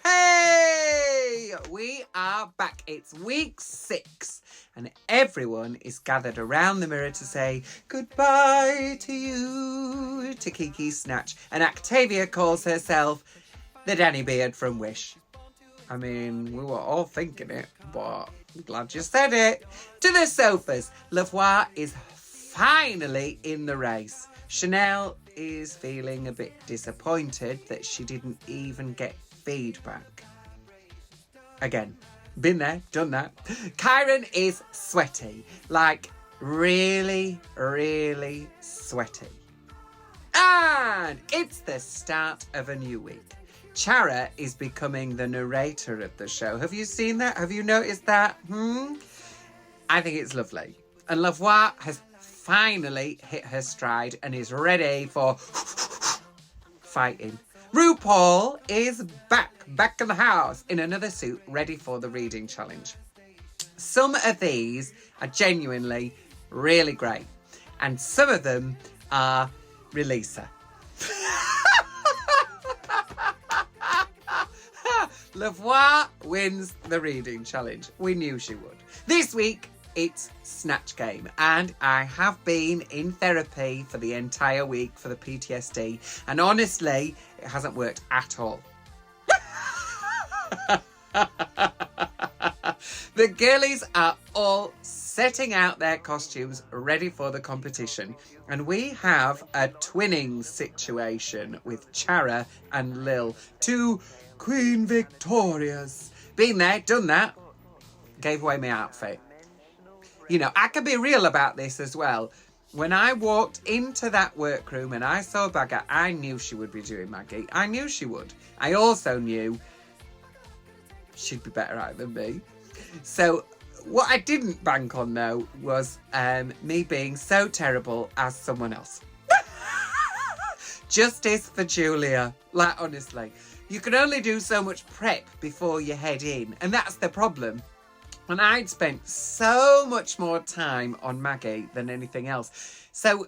Hey! We are back. It's week 6 and everyone is gathered around the mirror to say goodbye to you to Kiki Snatch. And Octavia calls herself the Danny Beard from Wish. I mean, we were all thinking it, but I'm glad you said it. To the sofas. Lavoie is finally in the race. Chanel is feeling a bit disappointed that she didn't even get feedback. Again, been there, done that. Kyron is sweaty, like really, really sweaty. And it's the start of a new week. Chara is becoming the narrator of the show. Have you seen that? Have you noticed that? I think it's lovely. And Lavoie has finally hit her stride and is ready for fighting. RuPaul is back in the house in another suit, ready for the reading challenge. Some of these are genuinely really great, and some of them are releaser. Lavoie wins the reading challenge. We knew she would. This week, it's Snatch Game, and I have been in therapy for the entire week for the PTSD, and honestly, it hasn't worked at all. The girlies are all setting out their costumes ready for the competition, and we have a twinning situation with Chara and Lil, two Queen Victorias. Been there, done that. Gave away my outfit. You know, I can be real about this as well. When I walked into that workroom and I saw Bagger, I knew she would be doing Maggie. I knew she would. I also knew she'd be better at it than me. So what I didn't bank on, though, was me being so terrible as someone else. Justice for Julia. Like, honestly. You can only do so much prep before you head in. And that's the problem. And I'd spent so much more time on Maggie than anything else. So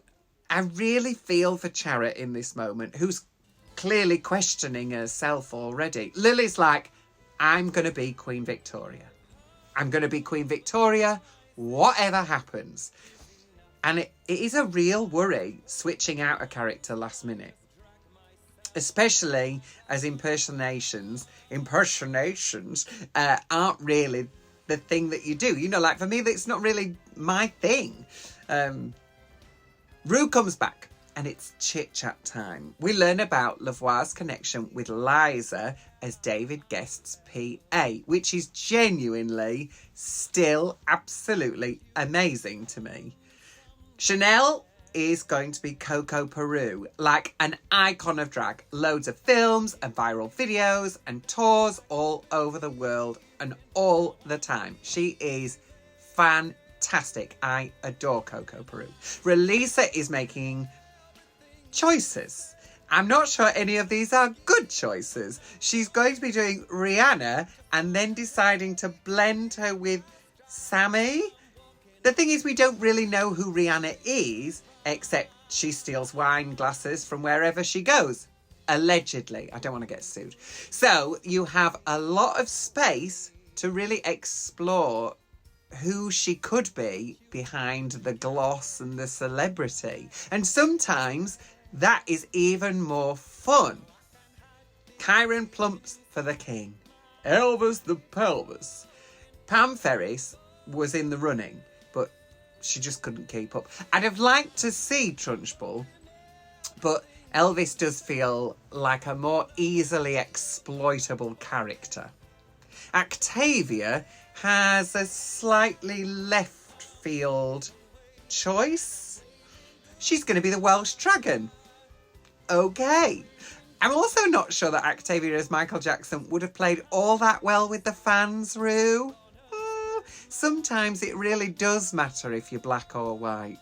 I really feel for Chara in this moment, who's clearly questioning herself already. Lily's like, I'm going to be Queen Victoria. I'm going to be Queen Victoria, whatever happens. And it is a real worry switching out a character last minute. Especially as impersonations aren't really the thing that you do. You know, like for me, that's not really my thing. Ru comes back and it's chit-chat time. We learn about Lavoie's connection with Liza as David Guest's PA, which is genuinely still absolutely amazing to me. Chanel is going to be Coco Peru, like an icon of drag. Loads of films and viral videos and tours all over the world and all the time. She is fantastic. I adore Coco Peru. Relisa is making choices. I'm not sure any of these are good choices. She's going to be doing Rihanna and then deciding to blend her with Sammy. The thing is, we don't really know who Rihanna is, except she steals wine glasses from wherever she goes. Allegedly. I don't want to get sued. So you have a lot of space to really explore who she could be behind the gloss and the celebrity. And sometimes that is even more fun. Kyron plumps for the king. Elvis the pelvis. Pam Ferris was in the running, but she just couldn't keep up. I'd have liked to see Trunchbull, but Elvis does feel like a more easily exploitable character. Octavia has a slightly left field choice. She's going to be the Welsh Dragon. Okay. I'm also not sure that Octavia as Michael Jackson would have played all that well with the fans, Ru. Sometimes it really does matter if you're black or white.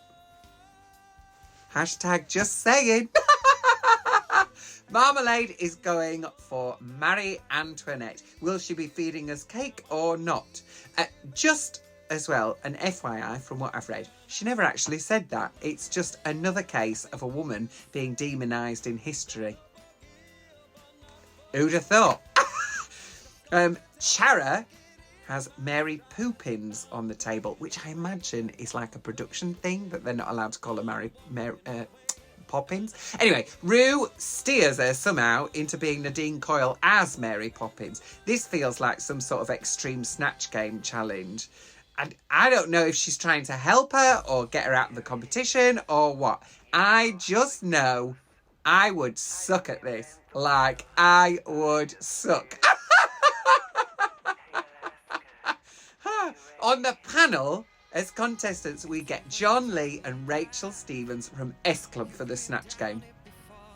Hashtag just saying. Marmalade is going for Marie Antoinette. Will she be feeding us cake or not? Just as well, an FYI from what I've read, she never actually said that. It's just another case of a woman being demonised in history. Who'd have thought? Chara has Mary Poopins on the table, which I imagine is like a production thing that they're not allowed to call her Mary Poppins. Anyway, Rue steers her somehow into being Nadine Coyle as Mary Poppins. This feels like some sort of extreme snatch game challenge. And I don't know if she's trying to help her or get her out of the competition or what. I just know I would suck at this. Like, I would suck. On the panel, as contestants, we get John Lee and Rachel Stevens from S Club for the Snatch Game.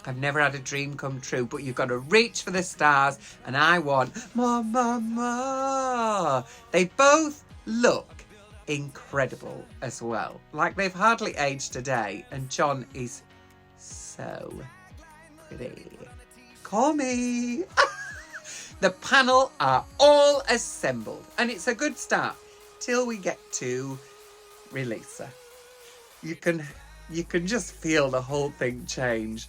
I've never had a dream come true, but you've got to reach for the stars, and I want more, more, more. They both look incredible as well. Like they've hardly aged a day, and John is so pretty. Call me. The panel are all assembled, and it's a good start till we get to Releaser. You can just feel the whole thing change.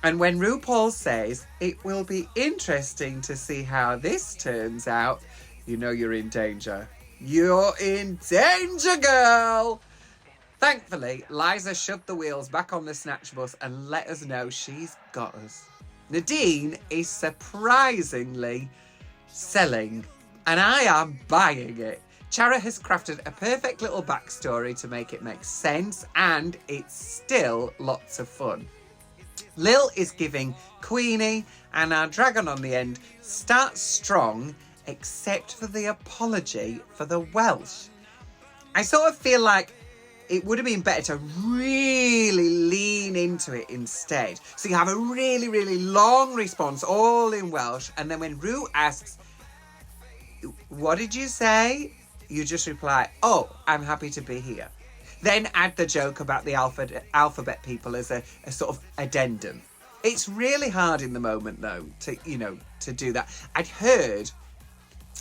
And when RuPaul says, it will be interesting to see how this turns out, you know you're in danger. You're in danger, girl! Thankfully, Liza shoved the wheels back on the snatch bus and let us know she's got us. Nadine is surprisingly selling, and I am buying it. Chara has crafted a perfect little backstory to make it make sense, and it's still lots of fun. Lil is giving Queenie, and our dragon on the end starts strong, except for the apology for the Welsh. I sort of feel like it would have been better to really lean into it instead. So you have a really, really long response, all in Welsh, and then when Ru asks, what did you say? You just reply, oh, I'm happy to be here. Then add the joke about the alphabet people as a sort of addendum. It's really hard in the moment, though, to do that. I'd heard,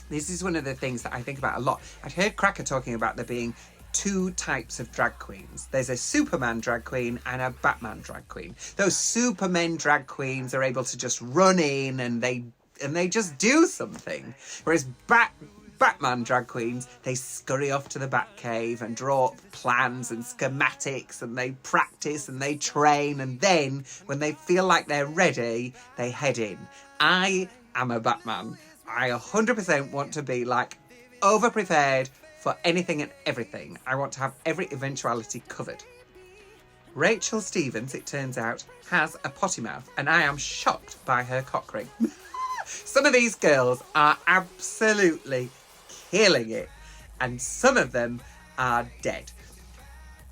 this is one of the things that I think about a lot. I'd heard Cracker talking about there being two types of drag queens. There's a Superman drag queen and a Batman drag queen. Those Supermen drag queens are able to just run in and they just do something. Whereas Batman drag queens, they scurry off to the Batcave and draw up plans and schematics, and they practice and they train, and then when they feel like they're ready, they head in. I am a Batman. I 100% want to be like over-prepared for anything and everything. I want to have every eventuality covered. Rachel Stevens, it turns out, has a potty mouth, and I am shocked by her cock ring. Some of these girls are absolutely killing it, and some of them are dead.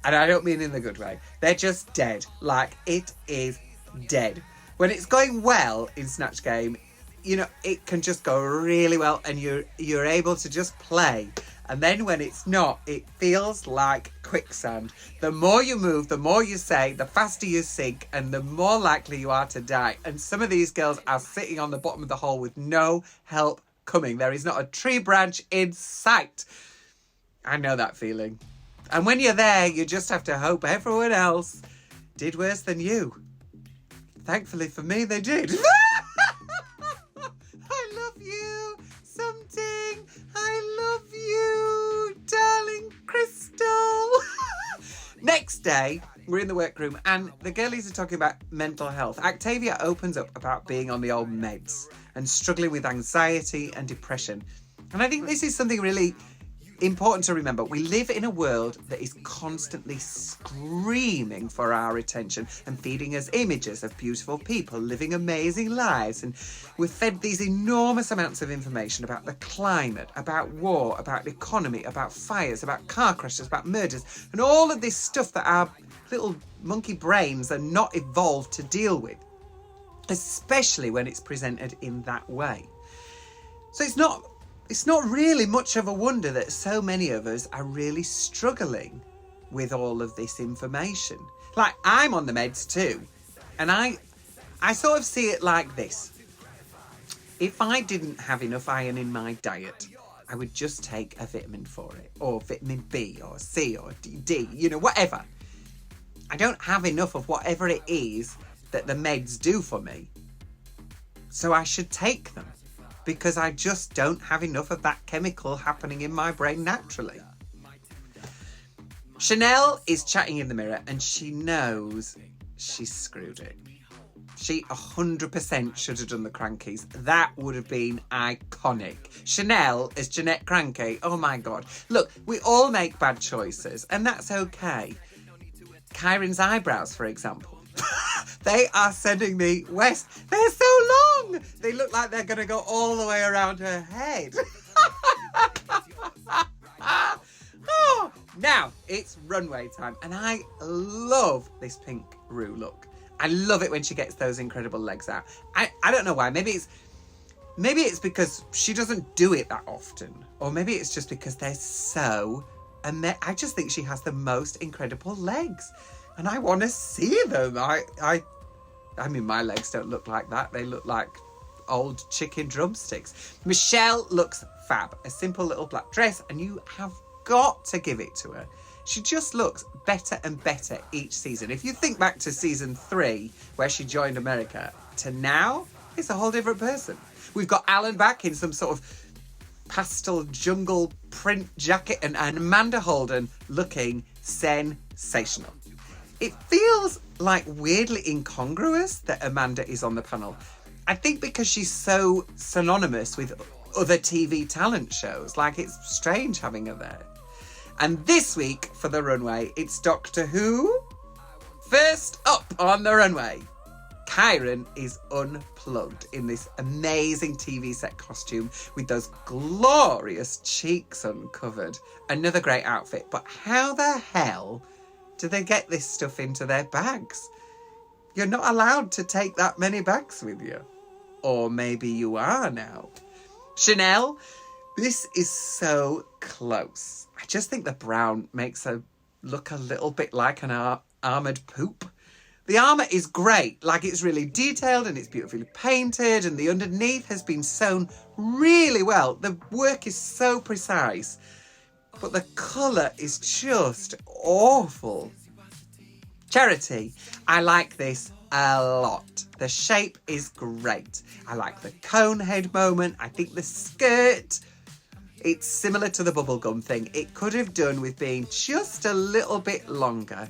And I don't mean in the good way. They're just dead. Like, it is dead. When it's going well in Snatch Game, you know, it can just go really well and you're able to just play. And then when it's not, it feels like quicksand. The more you move, the more you say, the faster you sink, and the more likely you are to die. And some of these girls are sitting on the bottom of the hole with no help coming. There is not a tree branch in sight. I know that feeling. And when you're there, you just have to hope everyone else did worse than you. Thankfully for me, they did. I love you, something. I love you, darling Crystal. Next day, we're in the workroom and the girlies are talking about mental health. Octavia opens up about being on the old meds and struggling with anxiety and depression. And I think this is something really important to remember. We live in a world that is constantly screaming for our attention and feeding us images of beautiful people living amazing lives. And we're fed these enormous amounts of information about the climate, about war, about the economy, about fires, about car crashes, about murders, and all of this stuff that our little monkey brains are not evolved to deal with, especially when it's presented in that way. So it's not really much of a wonder that so many of us are really struggling with all of this information. Like, I'm on the meds too, and I sort of see it like this. If I didn't have enough iron in my diet, I would just take a vitamin for it, or vitamin B, or C, or D, you know, whatever. I don't have enough of whatever it is that the meds do for me, so I should take them. because I just don't have enough of that chemical happening in my brain naturally. Chanel is chatting in the mirror and she knows she's screwed it. She 100% should have done the crankies. That would have been iconic. Chanel as Jeanette Cranky. Oh my God. Look, we all make bad choices and that's okay. Kyron's eyebrows, for example. They are sending me west. They're so long. They look like they're going to go all the way around her head. Oh, now it's runway time. And I love this pink Ru look. I love it when she gets those incredible legs out. I don't know why. Maybe it's because she doesn't do it that often. Or maybe it's just because they're so... I just think she has the most incredible legs. And I want to see them. I mean, my legs don't look like that. They look like old chicken drumsticks. Michelle looks fab. A simple little black dress. And you have got to give it to her. She just looks better and better each season. If you think back to season 3, where she joined America, to now, it's a whole different person. We've got Alan back in some sort of pastel jungle print jacket and Amanda Holden looking sensational. It feels like weirdly incongruous that Amanda is on the panel. I think because she's so synonymous with other TV talent shows. Like, it's strange having her there. And this week for the runway, it's Doctor Who. First up on the runway, Kyron is unplugged in this amazing TV set costume with those glorious cheeks uncovered. Another great outfit, but how the hell do they get this stuff into their bags? You're not allowed to take that many bags with you. Or maybe you are now. Chanel, this is so close. I just think the brown makes her look a little bit like an armoured poop. The armour is great, like it's really detailed and it's beautifully painted and the underneath has been sewn really well. The work is so precise, but the colour is just awful. Charity, I like this a lot. The shape is great. I like the cone head moment. I think the skirt, it's similar to the bubblegum thing. It could have done with being just a little bit longer.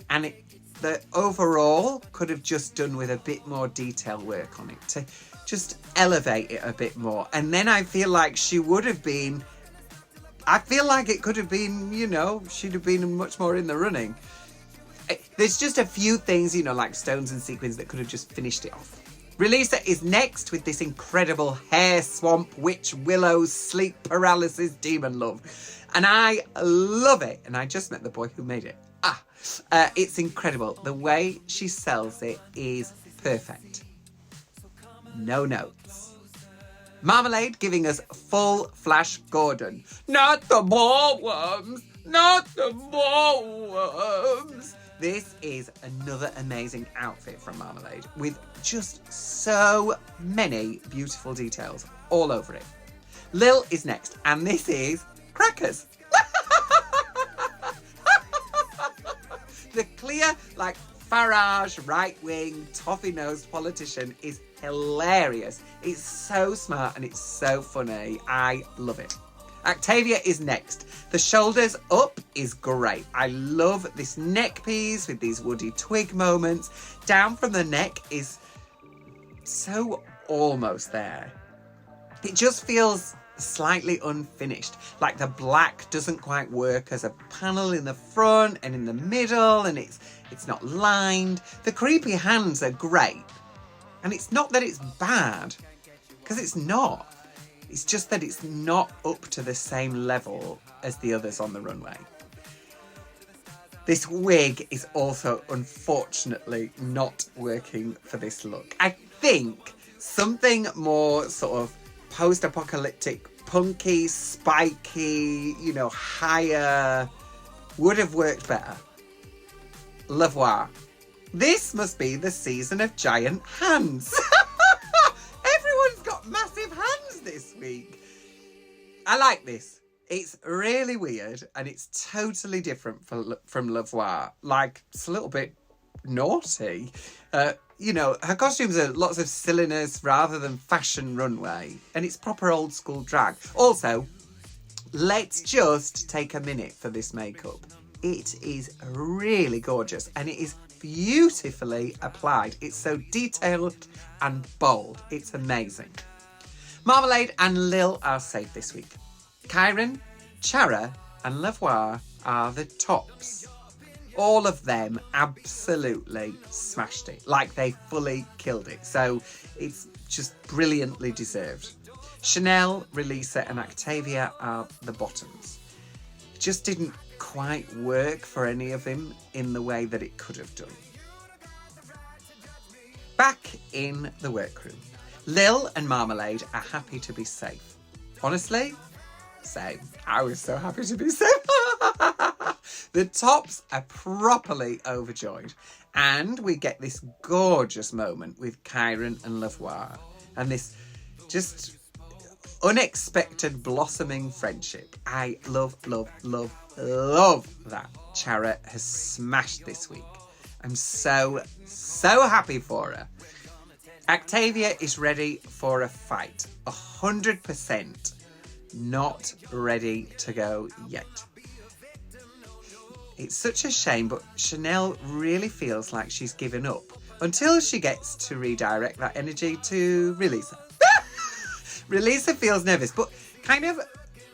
And the overall could have just done with a bit more detail work on it to just elevate it a bit more. And then I feel like she would have been, I feel like it could have been, you know, she'd have been much more in the running. There's just a few things, you know, like stones and sequins that could have just finished it off. Releasa is next with this incredible hair swamp, witch, willow, sleep paralysis, demon love. And I love it. And I just met the boy who made it. It's incredible. The way she sells it is perfect. No notes. Marmalade giving us full Flash Gordon. Not the ballworms! Not the ballworms! This is another amazing outfit from Marmalade with just so many beautiful details all over it. Lil is next, and this is Crackers. The clear, like Farage, right-wing, toffee-nosed politician is hilarious. It's so smart and it's so funny. I love it. Octavia is next. The shoulders up is great. I love this neck piece with these woody twig moments. Down from the neck is so almost there. It just feels slightly unfinished. Like the black doesn't quite work as a panel in the front and in the middle, and it's not lined. The creepy hands are great. And it's not that it's bad, because it's not. It's just that it's not up to the same level as the others on the runway. This wig is also, unfortunately, not working for this look. I think something more sort of post-apocalyptic, punky, spiky, you know, higher would have worked better. Lavoir. This must be the season of giant hands. Everyone's got massive hands this week. I like this. It's really weird and it's totally different from Lavoir. Like, it's a little bit naughty. You know, her costumes are lots of silliness rather than fashion runway. And it's proper old school drag. Also, let's just take a minute for this makeup. It is really gorgeous and it is beautifully applied. It's so detailed and bold. It's amazing. Marmalade and Lil are safe this week. Kyron, Chara and Lavoie are the tops. All of them absolutely smashed it. Like, they fully killed it. So it's just brilliantly deserved. Chanel, Relisa and Octavia are the bottoms. It just didn't quite work for any of them in the way that it could have done. Back in the workroom, Lil and Marmalade are happy to be safe. Honestly, same. I was so happy to be safe. The tops are properly overjoyed. And we get this gorgeous moment with Kyron and Lavoie. And this just unexpected blossoming friendship. I love, love, love, love that Chara has smashed this week. I'm so happy for her. Octavia is ready for a fight. 100% not ready to go yet. It's such a shame, but Chanel really feels like she's given up until she gets to redirect that energy to Relisa. Relisa feels nervous, but kind of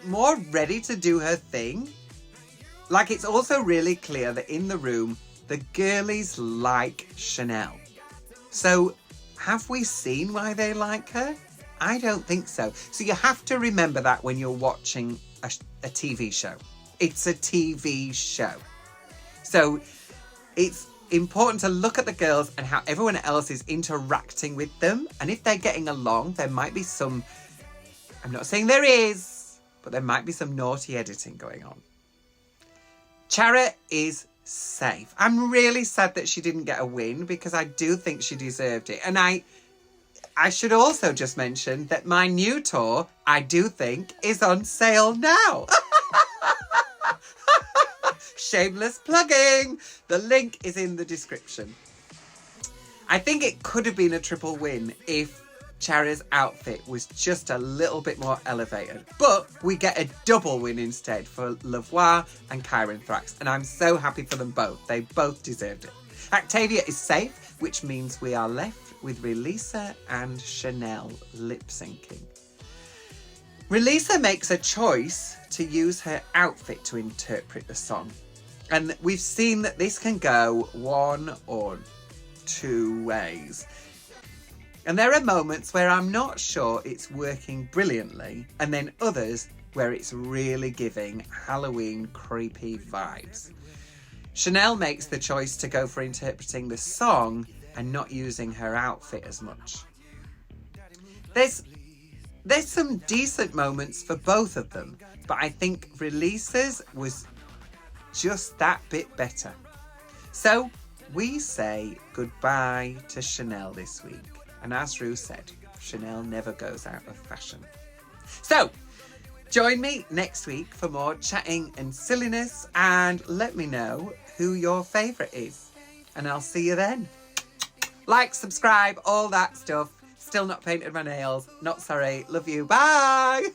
more ready to do her thing. Like, it's also really clear that in the room, the girlies like Chanel. So, have we seen why they like her? I don't think so. So you have to remember that when you're watching a TV show. It's a TV show. So it's important to look at the girls and how everyone else is interacting with them. And if they're getting along, there might be some, I'm not saying there is, but there might be some naughty editing going on. Chara is safe. I'm really sad that she didn't get a win because I do think she deserved it. And I should also just mention that my new tour, I do think, is on sale now. Shameless plugging. The link is in the description. I think it could have been a triple win if Chara's outfit was just a little bit more elevated. But we get a double win instead for Lavoie and Kyron Thrax. And I'm so happy for them both. They both deserved it. Octavia is safe, which means we are left with Relisa and Chanel lip syncing. Relisa makes a choice to use her outfit to interpret the song. And we've seen that this can go one or two ways. And there are moments where I'm not sure it's working brilliantly, and then others where it's really giving Halloween creepy vibes. Chanel makes the choice to go for interpreting the song and not using her outfit as much. There's some decent moments for both of them, but I think Relisa's was just that bit better. So we say goodbye to Chanel this week. And as Ru said, Chanel never goes out of fashion. So join me next week for more chatting and silliness, and let me know who your favourite is. And I'll see you then. Like, subscribe, all that stuff. Still not painted my nails. Not sorry. Love you. Bye.